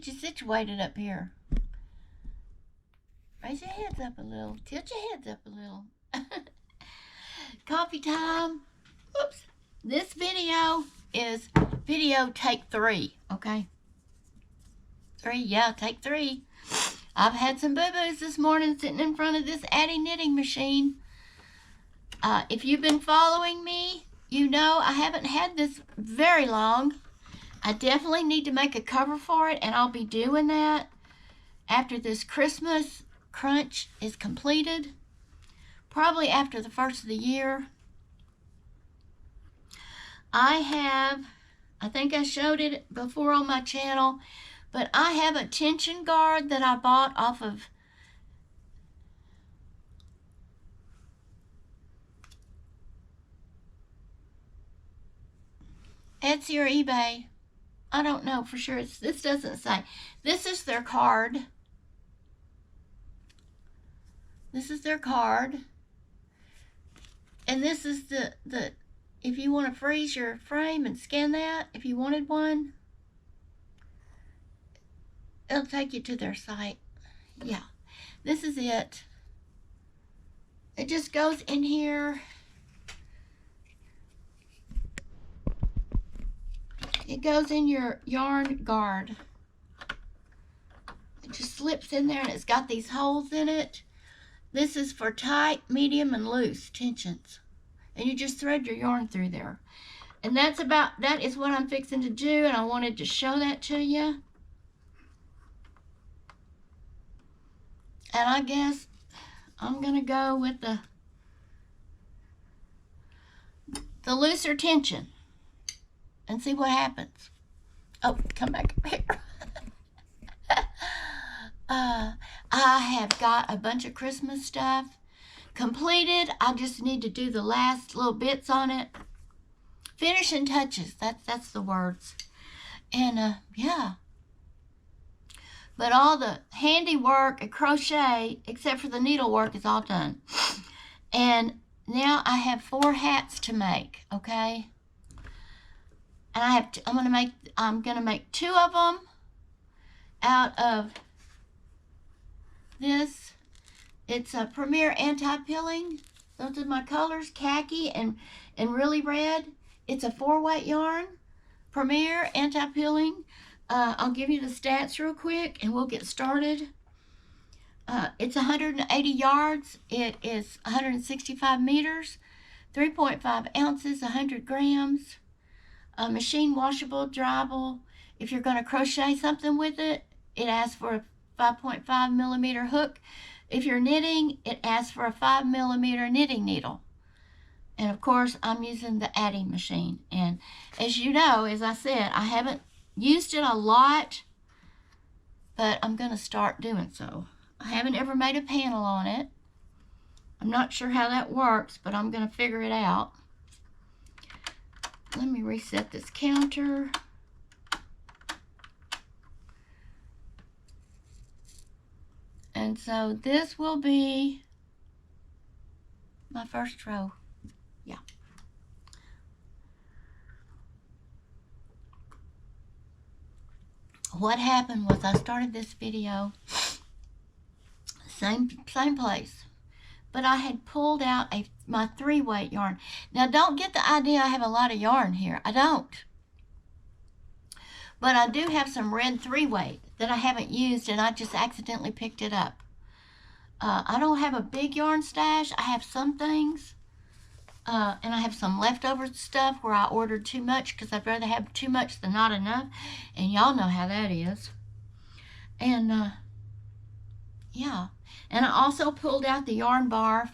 get you situated up here. Raise your heads up a little. Tilt your heads up a little. Coffee time. Oops. This video is video take 3, okay? 3, yeah, take 3. I've had some boo-boos this morning sitting in front of this Addi knitting machine. If you've been following me, you know I haven't had this very long. I definitely need to make a cover for it, and I'll be doing that after this Christmas crunch is completed. Probably after the first of the year. I think I showed it before on my channel, but I have a tension guard that I bought off of Etsy or eBay. I don't know for sure. This doesn't say. This is their card. This is their card. And this is the if you want to freeze your frame and scan that, if you wanted one, it'll take you to their site. Yeah, this is it. It just goes in here. It goes in your yarn guard. It just slips in there, and it's got these holes in it. This is for tight, medium, and loose tensions. And you just thread your yarn through there. And that is what I'm fixing to do, and I wanted to show that to you. And I guess I'm gonna go with the looser tension and see what happens. Oh, come back up here. I have got a bunch of Christmas stuff completed. I just need to do the last little bits on it. Finishing touches, that's the words. And yeah. But all the handiwork and crochet, except for the needlework, is all done. And now I have 4 hats to make, okay? And I'm gonna make 2 of them out of this. It's a Premier Anti-Pilling. Those are my colors, khaki and really red. It's a 4-weight yarn, Premier Anti-Pilling. I'll give you the stats real quick and we'll get started. It's 180 yards. It is 165 meters, 3.5 ounces, 100 grams. Machine washable, dryable. If you're going to crochet something with it, it asks for a 5.5 millimeter hook. If you're knitting, it asks for a 5 millimeter knitting needle. And of course, I'm using the Addi machine. And as you know, as I said, I haven't used it a lot, but I'm going to start doing so. I haven't ever made a panel on it. I'm not sure how that works, but I'm going to figure it out. Let me reset this counter. And so this will be my first row. Yeah. What happened was I started this video, same place, but I had pulled out my 3-weight yarn. Now don't get the idea I have a lot of yarn here. I don't. But I do have some red 3-weight that I haven't used, and I just accidentally picked it up. I don't have a big yarn stash. I have some things, and I have some leftover stuff where I ordered too much because I'd rather have too much than not enough, and y'all know how that is. And yeah, and I also pulled out the yarn bar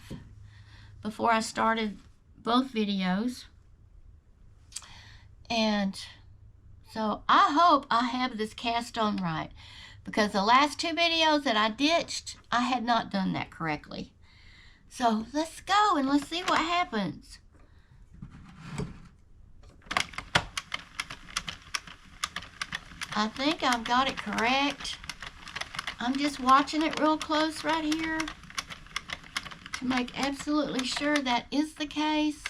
before I started both videos. And so I hope I have this cast on right, because the last 2 videos that I ditched, I had not done that correctly. So let's go and let's see what happens. I think I've got it correct. I'm just watching it real close right here to make absolutely sure that is the case.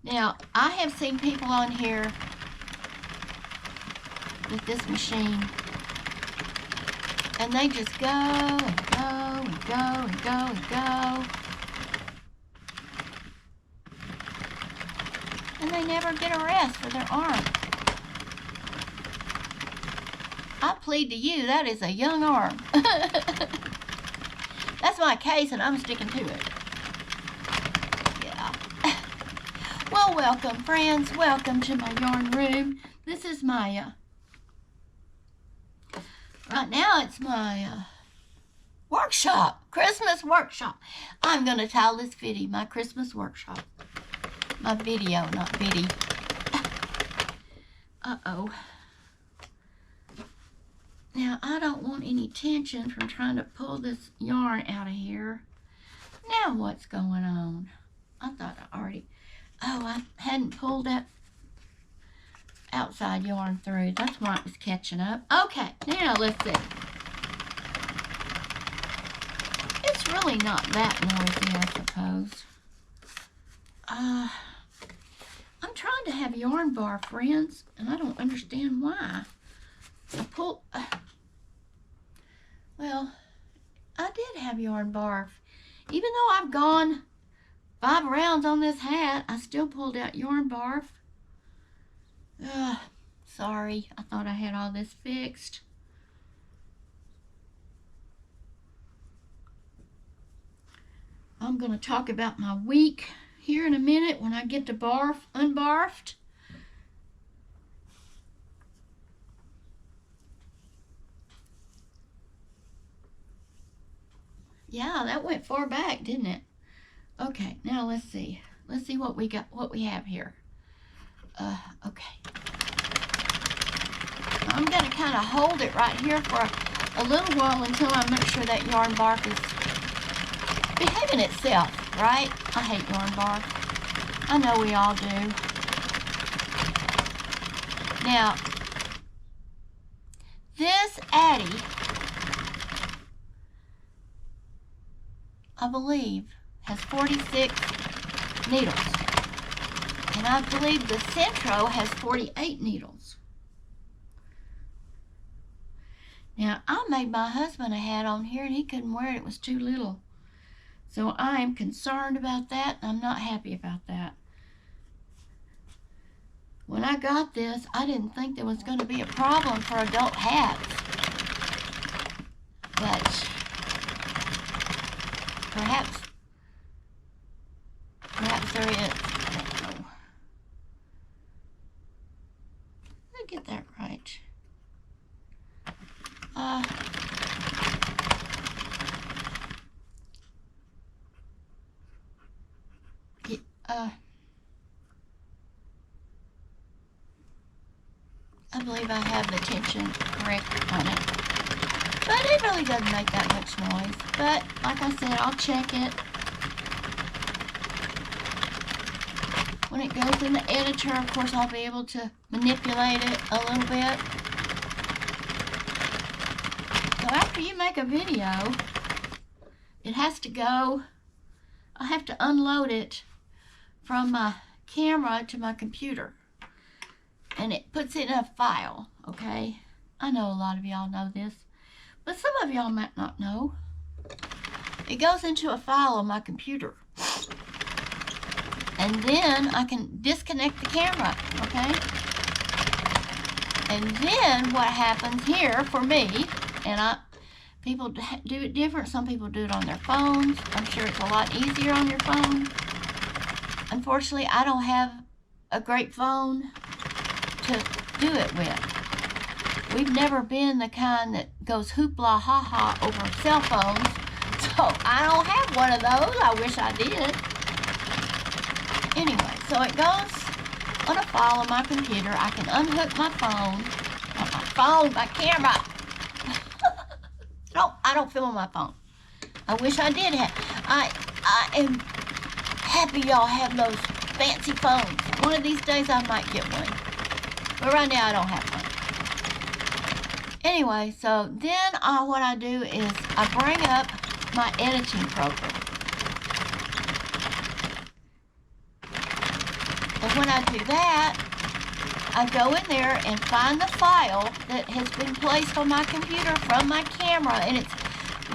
Now, I have seen people on here with this machine, and they just go and go and go and go and go, and they never get a rest for their arm. I plead to you, that is a young arm. That's my case, and I'm sticking to it. Yeah. Well, welcome, friends. Welcome to my yarn room. This is my, right now it's my workshop, Christmas workshop. I'm going to title this video my Christmas workshop. My video, not biddy. Uh-oh. Now, I don't want any tension from trying to pull this yarn out of here. Now, what's going on? I thought I already... Oh, I hadn't pulled that outside yarn through. That's why it was catching up. Okay, now let's see. It's really not that noisy, I suppose. I'm trying to have yarn bar, friends, and I don't understand why. I pulled... well, I did have yarn barf. Even though I've gone 5 rounds on this hat, I still pulled out yarn barf. Sorry, I thought I had all this fixed. I'm going to talk about my week here in a minute when I get to unbarfed. Yeah, that went far back, didn't it? Okay, now let's see. Let's see what we got, what we have here. Okay. I'm going to kind of hold it right here for a little while until I make sure that yarn bark is behaving itself, right? I hate yarn bark. I know we all do. Now, this Addi, I believe, has 46 needles. And I believe the Centro has 48 needles. Now, I made my husband a hat on here and he couldn't wear it. It was too little. So I am concerned about that, and I'm not happy about that. When I got this, I didn't think there was going to be a problem for adult hats. But perhaps there is. I don't know. Let me get that right. I believe I have the tension correct on it. But it really doesn't make that much noise. But, like I said, I'll check it. When it goes in the editor, of course, I'll be able to manipulate it a little bit. So after you make a video, it has to go, I have to unload it from my camera to my computer. And it puts it in a file, okay? I know a lot of y'all know this, but some of y'all might not know. It goes into a file on my computer. And then I can disconnect the camera, okay? And then what happens here for me, and people do it different. Some people do it on their phones. I'm sure it's a lot easier on your phone. Unfortunately, I don't have a great phone to do it with. We've never been the kind that goes hoopla ha ha over cell phones, so I don't have one of those. I wish I did. Anyway, so it goes on a file on my computer. I can unhook my phone, my camera. No, I don't film on my phone. I wish I did have. I am happy y'all have those fancy phones. One of these days I might get one. But right now I don't have one. Anyway, so then what I do is I bring up my editing program. And when I do that, I go in there and find the file that has been placed on my computer from my camera, and it's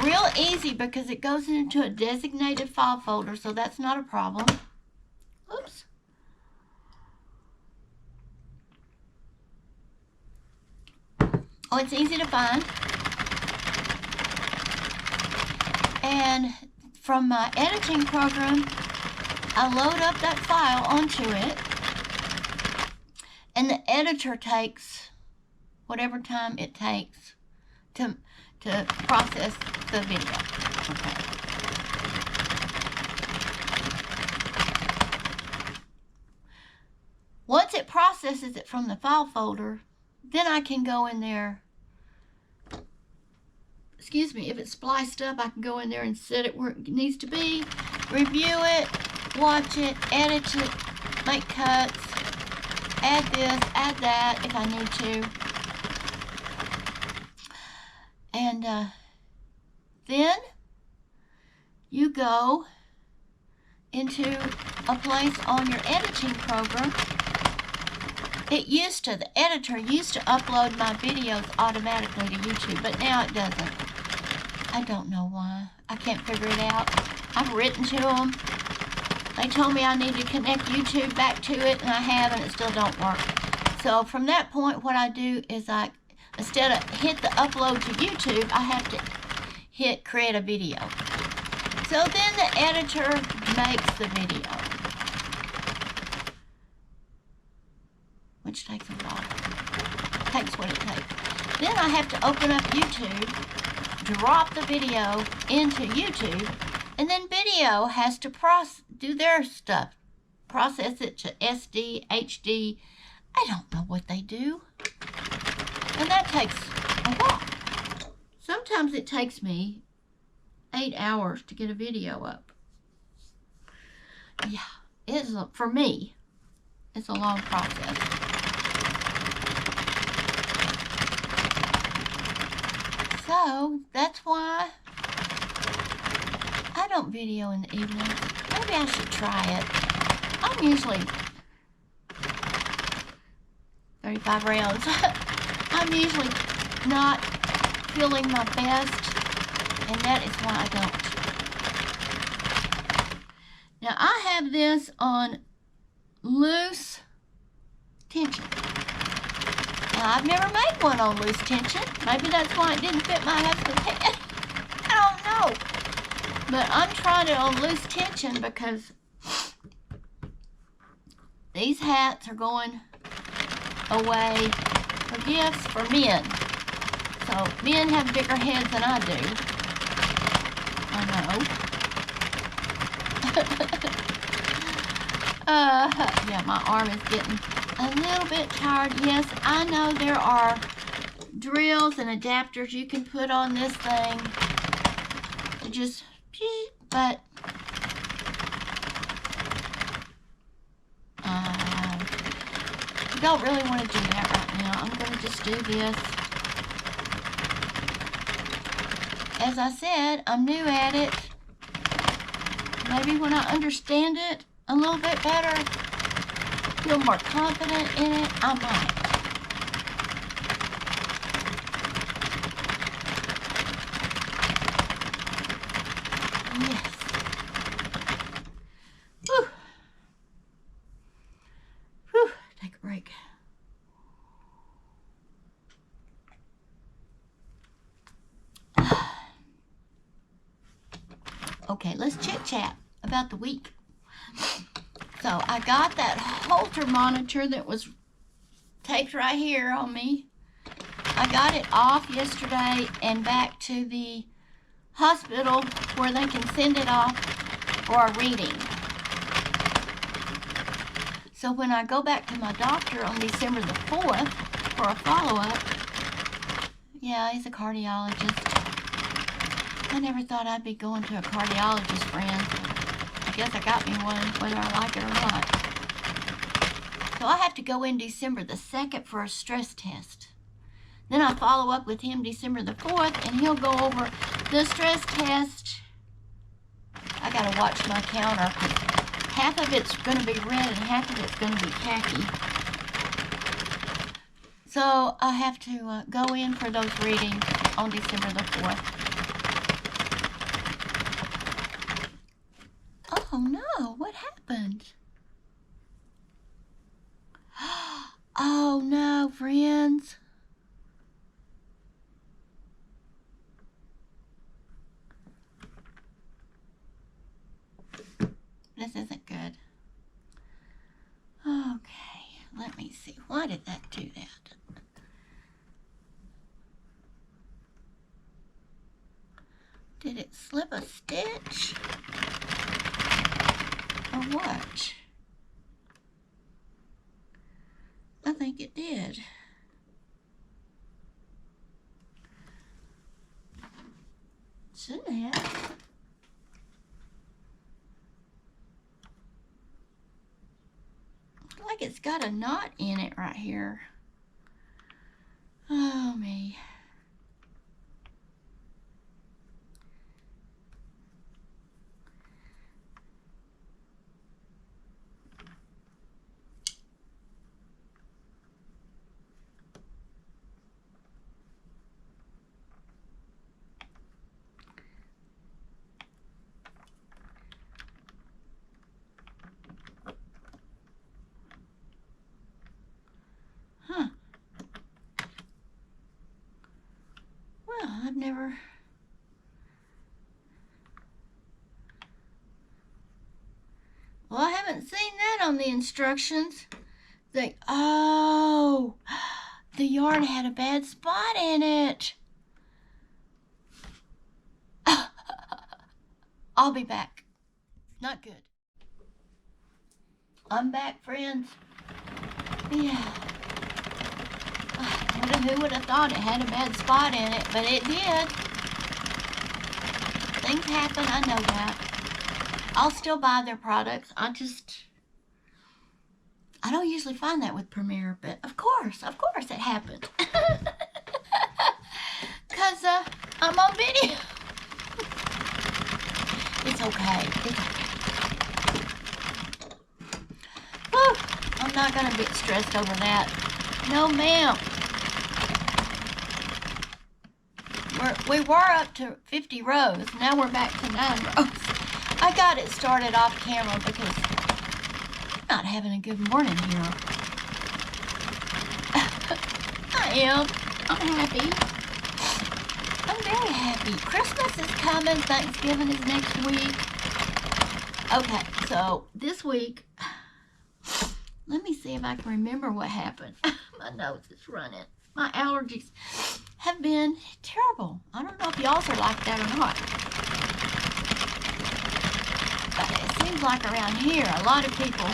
real easy because it goes into a designated file folder, so that's not a problem. Oops. Oh, it's easy to find. And from my editing program, I load up that file onto it, and the editor takes whatever time it takes to process the video. Okay. Once it processes it from the file folder, then I can go in there. Excuse me, if it's spliced up, I can go in there and set it where it needs to be, review it, watch it, edit it, make cuts, add this, add that if I need to. And then you go into a place on your editing program. The editor used to upload my videos automatically to YouTube, but now it doesn't. I don't know why. I can't figure it out. I've written to them. They told me I need to connect YouTube back to it, and I have, and it still don't work. So from that point, what I do is instead of hit the upload to YouTube, I have to hit create a video. So then the editor makes the video, which takes a while. Takes what it takes. Then I have to open up YouTube, drop the video into YouTube, and then video has to do their stuff. Process it to SD, HD. I don't know what they do. And that takes a while. Sometimes it takes me 8 hours to get a video up. Yeah, for me, it's a long process. So, that's why I don't video in the evening. Maybe I should try it. I'm usually 35 rounds. I'm usually not feeling my best, and that is why I don't. Now, I have this on loose tension. Now, I've never made one on loose tension. Maybe that's why it didn't fit my husband's head. I don't know. But I'm trying it on loose tension because these hats are going away for gifts for men. So men have bigger heads than I do. I know. Yeah, my arm is getting a little bit tired. Yes, I know there are drills and adapters you can put on this thing to just, but I don't really want to do that right now. I'm going to just do this. As I said, I'm new at it. Maybe when I understand it a little bit better, feel more confident in it, I might. Yes. Whew. Whew. Take a break. Okay, let's chit-chat about the week. So I got that Holter monitor that was taped right here on me. I got it off yesterday and back to the hospital where they can send it off for a reading. So when I go back to my doctor on December the 4th for a follow-up, yeah, he's a cardiologist. I never thought I'd be going to a cardiologist, friend. I guess I got me one, whether I like it or not. So I have to go in December the 2nd for a stress test. Then I follow up with him December the 4th, and he'll go over the stress test. I gotta watch my counter. half of it's going to be red and half of it's going to be khaki. So I have to go in for those readings on December the 4th. Oh no, what happened? Oh no, friends. This isn't good. Okay, let me see. Why did that do that? Did it slip a stitch? Or what? I think it did. Shouldn't have. Like it's got a knot in it right here. Oh me. Huh. Well, I've never... Well, I haven't seen that on the instructions. Oh, the yarn had a bad spot in it. I'll be back. Not good. I'm back, friends. Yeah. Who would have thought it had a bad spot in it, but it did. Things happen, I know that. I'll still buy their products. I don't usually find that with Premier, but of course it happened. Because I'm on video. It's okay. It's okay. Whew. I'm not going to get stressed over that. No, ma'am. We were up to 50 rows. Now we're back to 9 rows. I got it started off camera because I'm not having a good morning here. I am. I'm happy. I'm very happy. Christmas is coming. Thanksgiving is next week. Okay, so this week, let me see if I can remember what happened. My nose is running. My allergies have been terrible. I don't know if y'all are like that or not. But it seems like around here, a lot of people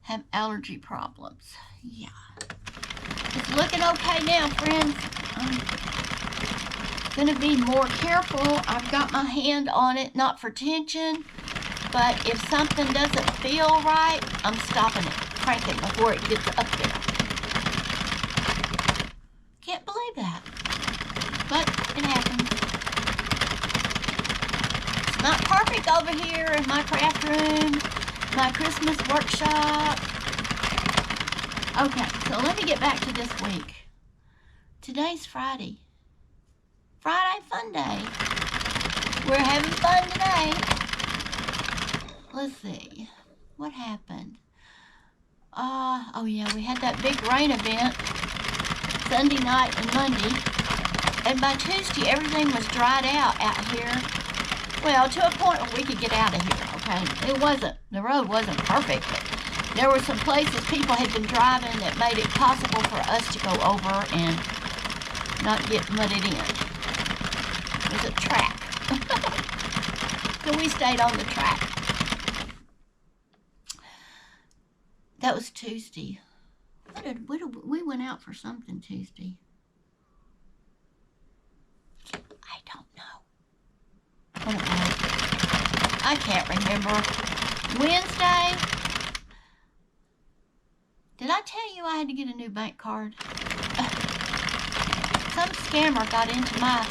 have allergy problems. Yeah. It's looking okay now, friends. I'm going to be more careful. I've got my hand on it, not for tension. But if something doesn't feel right, I'm stopping it, cranking before it gets up there. Can't believe that, but it happens. It's not perfect over here in my craft room, my Christmas workshop. Okay, so let me get back to this week. Today's Friday. Friday fun day. We're having fun today. Let's see, what happened? Oh yeah, we had that big rain event Sunday night and Monday, and by Tuesday everything was dried out here. Well, to a point where we could get out of here, okay? The road wasn't perfect, but there were some places people had been driving that made it possible for us to go over and not get mudded in. It was a track. So we stayed on the track. That was Tuesday. We went out for something Tuesday. I don't know. What it was. I can't remember. Wednesday. Did I tell you I had to get a new bank card? Some scammer got into my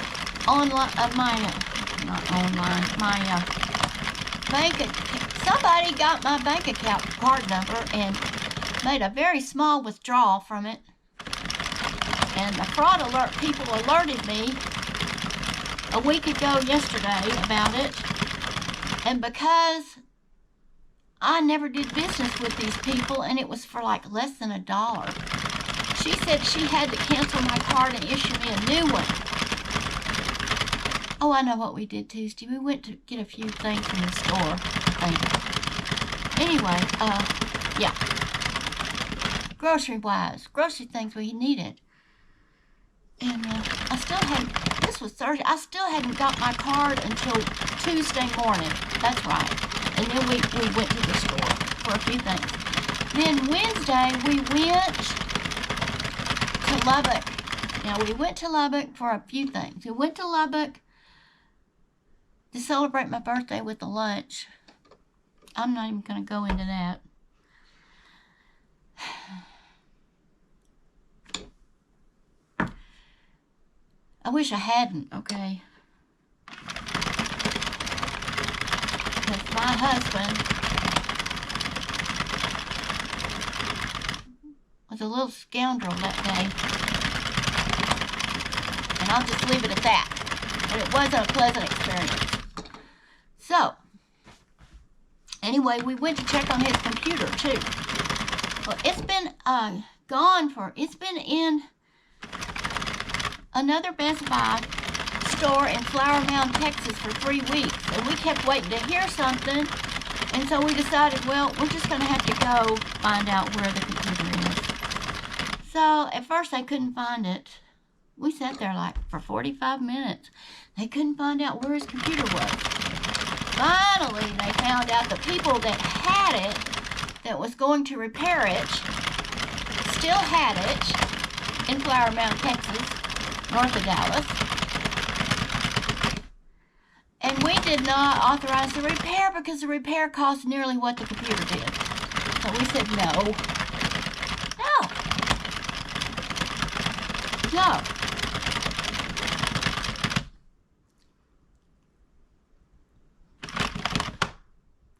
somebody got my bank account card number and made a very small withdrawal from it. And the fraud alert people alerted me a week ago yesterday about it. And because I never did business with these people, and it was for like less than $1, she said she had to cancel my card and issue me a new one. Oh, I know what we did Tuesday. We went to get a few things in the store, I think. Anyway, yeah. grocery things we needed. And I still hadn't, this was Thursday, I still hadn't got my card until Tuesday morning. That's right. And then we went to the store for a few things. Then Wednesday, we went to Lubbock. Now, we went to Lubbock for a few things. We went to Lubbock to celebrate my birthday with a lunch. I'm not even going to go into that. I wish I hadn't, okay? Because my husband was a little scoundrel that day. And I'll just leave it at that. But it wasn't a pleasant experience. So, anyway, we went to check on his computer, too. Well, it's been it's been in another Best Buy store in Flower Mound, Texas for 3 weeks. And we kept waiting to hear something. And so we decided, well, we're just going to have to go find out where the computer is. So, at first they couldn't find it. We sat there like for 45 minutes. They couldn't find out where his computer was. Finally, they found out the people that had it, that was going to repair it, still had it in Flower Mound, Texas, north of Dallas. And we did not authorize the repair because the repair cost nearly what the computer did. So we said no. No.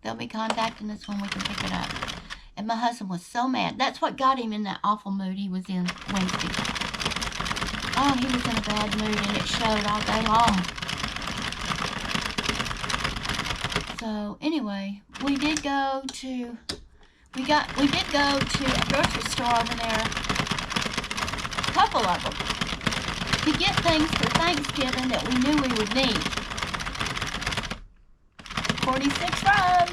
They'll be contacting us when we can pick it up. And my husband was so mad. That's what got him in that awful mood he was in Wednesday. Oh, he was in a bad mood and it showed all day long. So anyway, we did go to a grocery store over there, a couple of them, to get things for Thanksgiving that we knew we would need. 46 rows.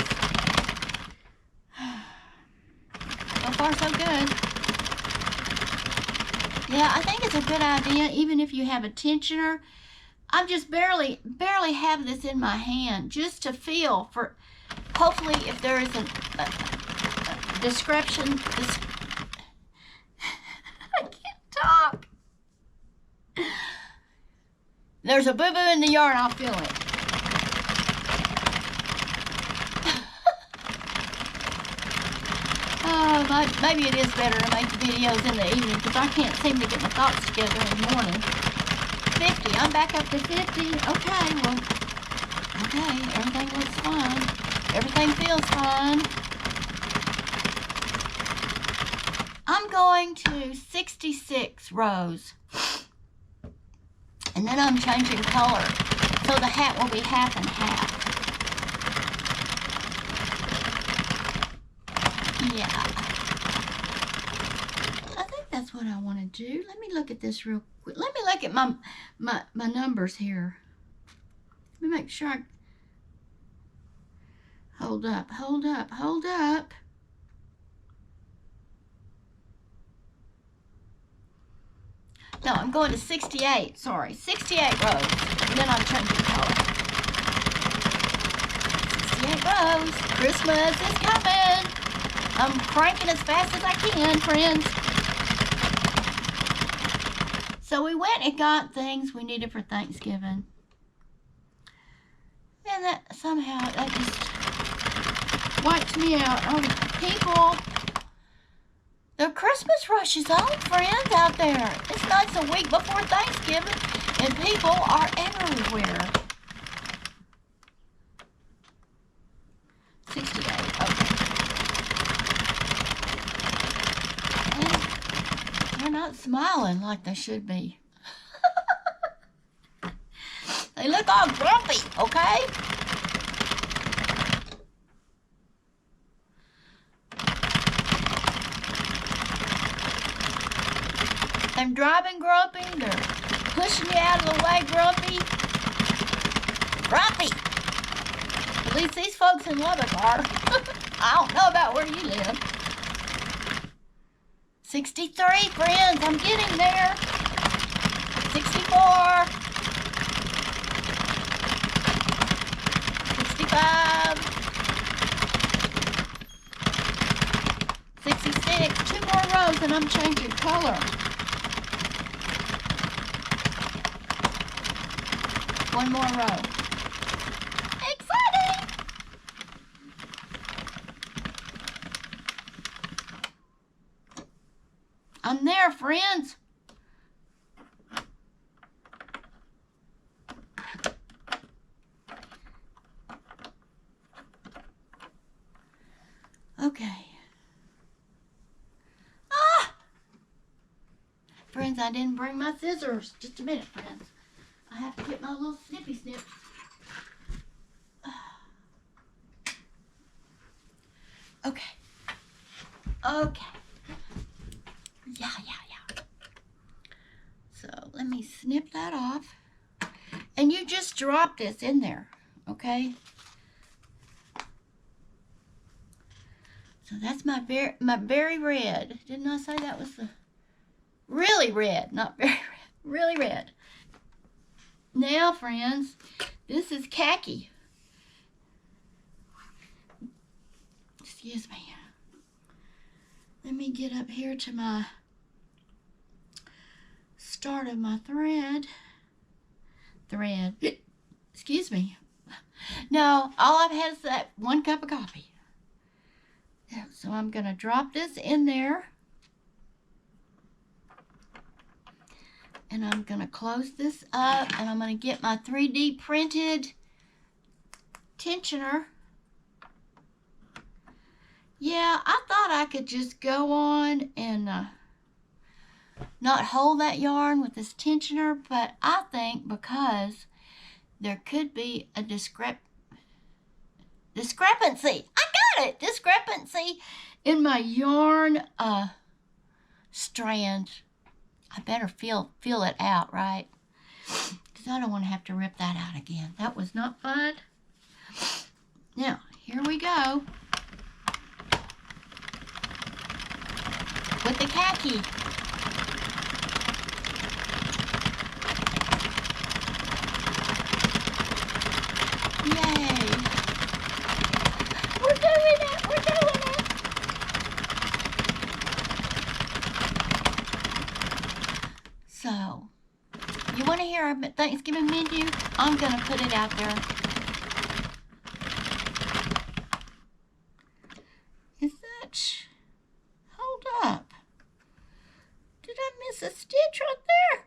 So far, so good. Yeah, I think it's a good idea, even if you have a tensioner. I'm just barely have this in my hand, just to feel for, hopefully, if there is a description. I can't talk. There's a boo-boo in the yard, I'll feel it. Maybe it is better to make the videos in the evening because I can't seem to get my thoughts together in the morning. 50. I'm back up to 50. Okay, well, okay, everything looks fine. Everything feels fine. I'm going to 66 rows. And then I'm changing color. So the hat will be half and half. Yeah. I think that's what I want to do. Let me look at this real quick. Let me look at my numbers here. Let me make sure I... Hold up. No, I'm going to 68. Sorry, 68 rows. And then I'm changing color. 68 rows. Christmas is coming. I'm cranking as fast as I can, friends. So we went and got things we needed for Thanksgiving. And that somehow, that just wiped me out. Oh, people, the Christmas rush is on, friends, out there. It's not a week before Thanksgiving, and people are everywhere. 68. Okay. And they're not smiling like they should be. They look all grumpy, okay? They're driving grumpy. They're pushing you out of the way grumpy. Grumpy. At least these folks in Lubbock are. I don't know about where you live. 63, friends. I'm getting there. 64. 65. 66. 2 more rows and I'm changing color. 1 more row. Exciting! I'm there, friends. Okay. Ah! Friends, I didn't bring my scissors. Just a minute, friends. I have to get my little snippy snip. Okay. Okay. Yeah. So let me snip that off. And you just drop this in there, okay? So that's my very red. Didn't I say that was the really red, not very red, really red. Now, friends, this is khaki. Excuse me. Let me get up here to my start of my thread. Excuse me. No, all I've had is that 1 cup of coffee. So I'm going to drop this in there. And I'm going to close this up. And I'm going to get my 3D printed tensioner. Yeah, I thought I could just go on and not hold that yarn with this tensioner. But I think because there could be a discrepancy. I got it! Discrepancy in my yarn strand. I better feel it out, right? Because I don't want to have to rip that out again. That was not fun. Now, here we go. With the khaki. Yay. We're doing it. So, you want to hear our Thanksgiving menu? I'm going to put it out there. Is that... Hold up. Did I miss a stitch right there?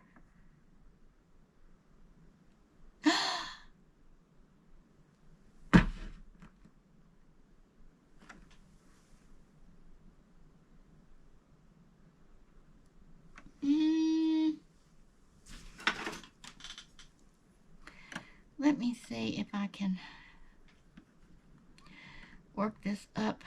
Let me see if I can work this up.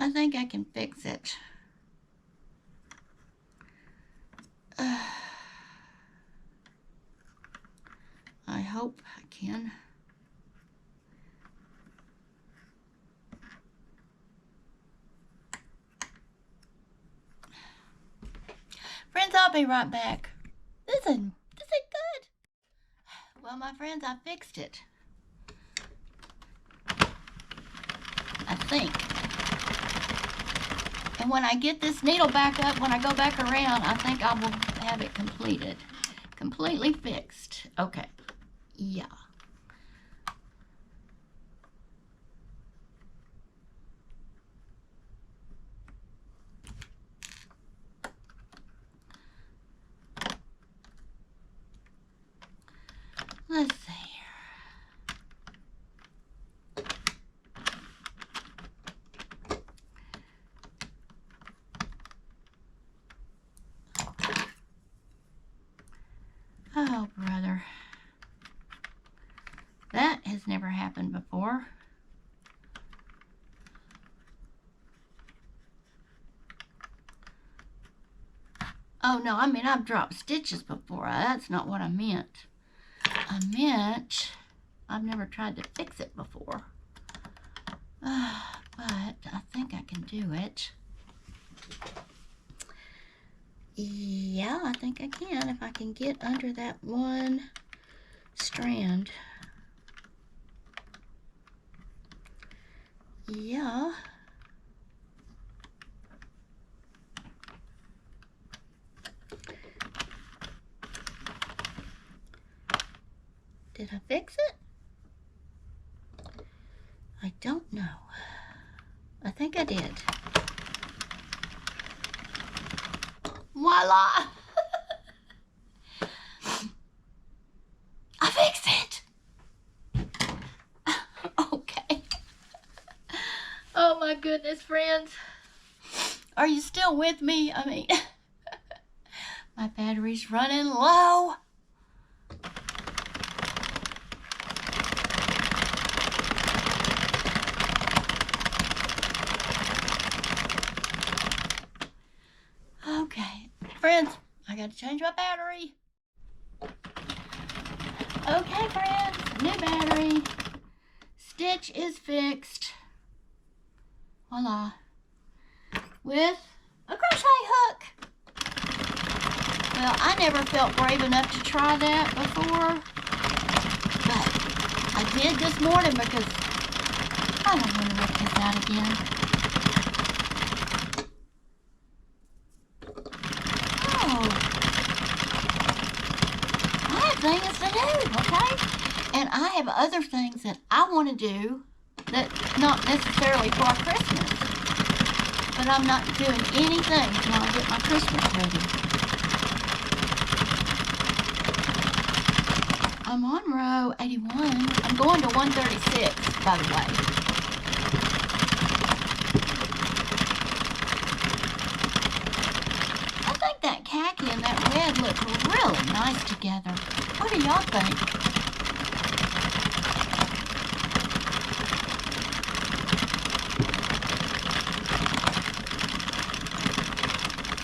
I think I can fix it. I hope I can. Friends, I'll be right back. This is good. Well, my friends, I fixed it. I think. And when I get this needle back up, when I go back around, I think I will have it completed. Completely fixed. Okay. Yeah. Let's see here. Oh, brother. That has never happened before. Oh, no, I mean, I've dropped stitches before. That's not what I meant. I meant I've never tried to fix it before. But I think I can do it. Yeah, I think I can if I can get under that one strand. Yeah. Did I fix it? I don't know. I think I did. Voila! I fixed it! Okay. Oh my goodness, friends. Are you still with me? I mean, my battery's running low. Okay, friends, I gotta change my battery. Okay, friends, new battery. Stitch is fixed. Voila. With a crochet hook. Well, I never felt brave enough to try that before, but I did this morning because I don't want to rip this out again. Things to do, okay? And I have other things that I want to do that not necessarily for Christmas, but I'm not doing anything until I get my Christmas ready. I'm on row 81. I'm going to 136, by the way. I think that khaki and that red look really nice together. What do y'all think?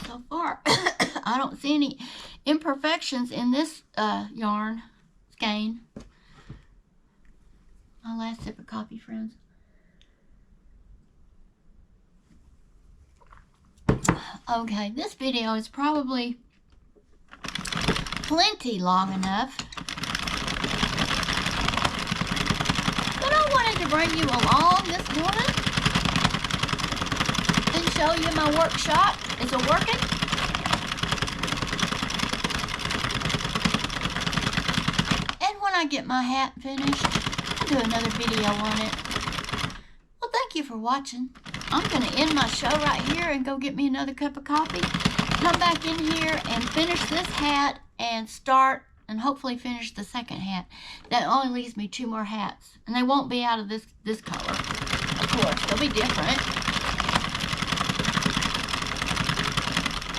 So far, I don't see any imperfections in this yarn skein. My last sip of coffee, friends. Okay, this video is probably plenty long enough, but I wanted to bring you along this morning and show you my workshop. Is it working? And when I get my hat finished, I'll do another video on it. Well, thank you for watching. I'm going to end my show right here and go get me another cup of coffee. Come back in here and finish this hat and start and hopefully finish the second hat. That only leaves me 2 more hats. And they won't be out of this color. Of course, they'll be different.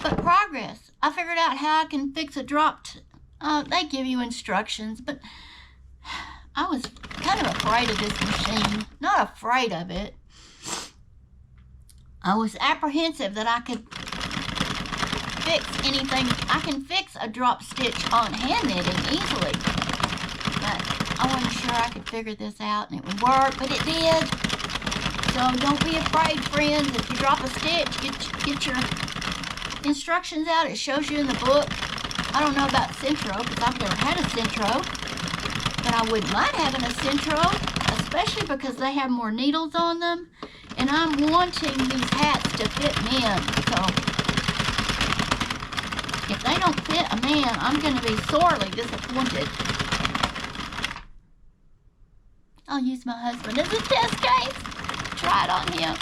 But progress. I figured out how I can fix a dropped. They give you instructions, but I was kind of afraid of this machine. Not afraid of it. I was apprehensive that I could fix anything. I can fix a drop stitch on hand knitting easily, but I wasn't sure I could figure this out and it would work, but it did. So don't be afraid, friends. If you drop a stitch, get your instructions out. It shows you in the book. I don't know about Centro because I've never had a Centro, but I wouldn't mind having a Centro, especially because they have more needles on them. And And I'm wanting these hats to fit men. So if they don't fit a man, I'm going to be sorely disappointed. I'll use my husband as a test case. Try it on him.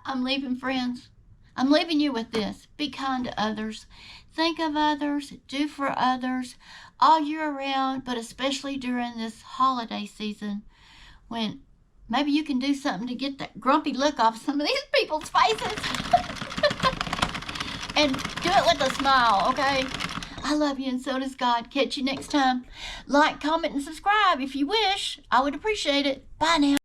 I'm leaving, friends. I'm leaving you with this. Be kind to others. Think of others. Do for others all year around, but especially during this holiday season when maybe you can do something to get that grumpy look off some of these people's faces. And do it with a smile, okay? I love you, and so does God. Catch you next time. Like, comment, and subscribe if you wish. I would appreciate it. Bye now.